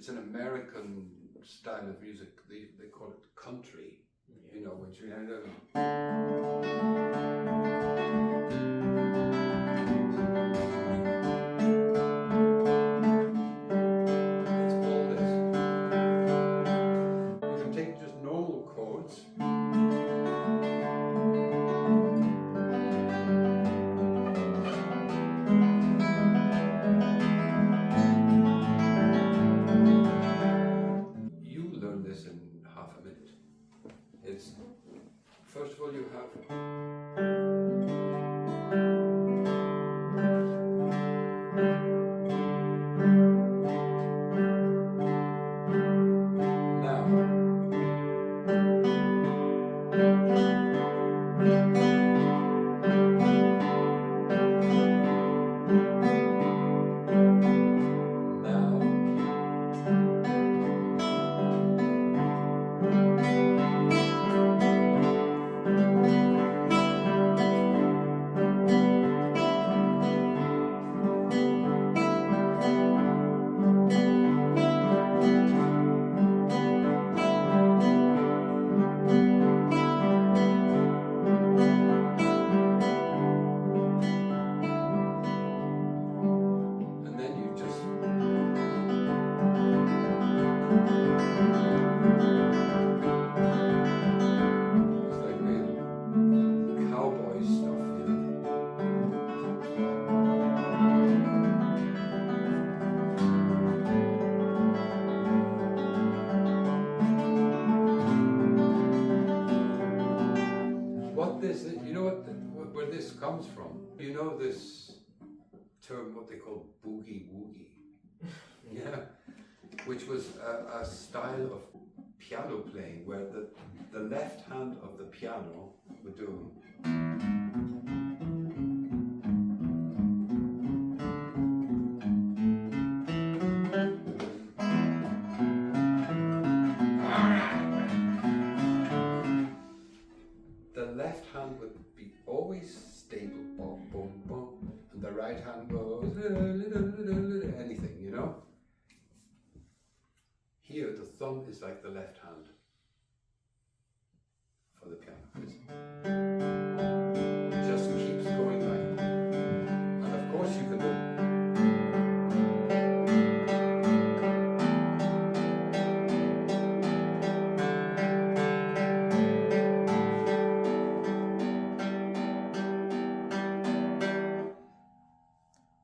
it's an American style of music. They call it country. Yeah. You know, which we had. It's all this. You can take just normal chords. You learn this in half a minute. It's first of all you have where this comes from. You know this term, what they call boogie woogie, yeah, which was a style of piano playing where the left hand of the piano would do. The left hand would be always stable, boom, boom, boom, and the right hand goes anything, you know? Here, the thumb is like the left hand for the piano. It just keeps going like that. And of course you can do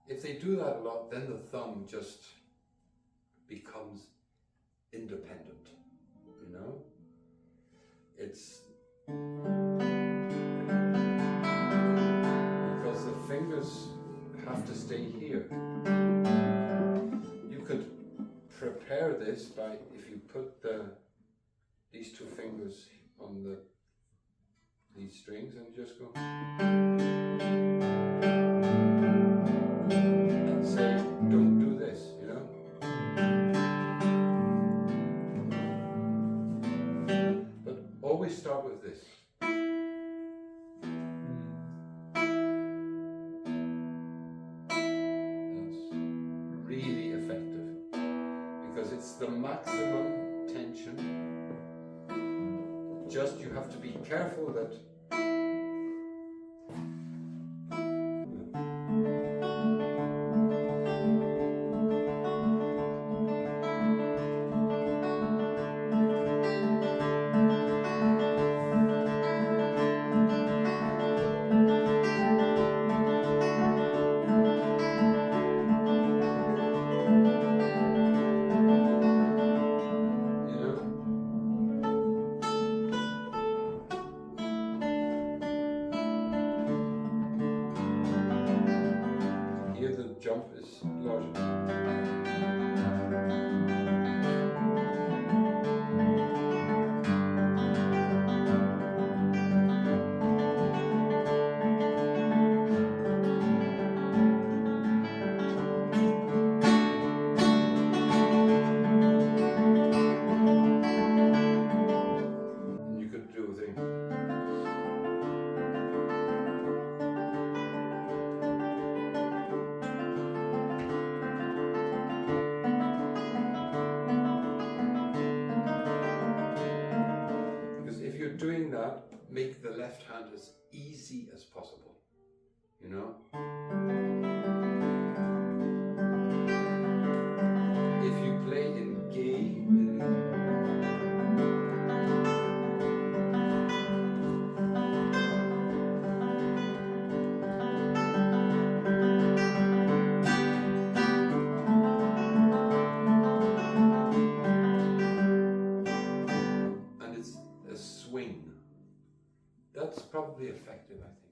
if they do that a lot, then the thumb just becomes independent, you know? It's because the fingers have to stay here. You could prepare this by, if you put these two fingers on these strings and just go and say, don't do this, you know? But always start with this. That's really effective because it's the maximum tension. Just you have to be careful that left hand as easy as possible, you know? If you play in G, and it's a swing, that's probably effective, I think.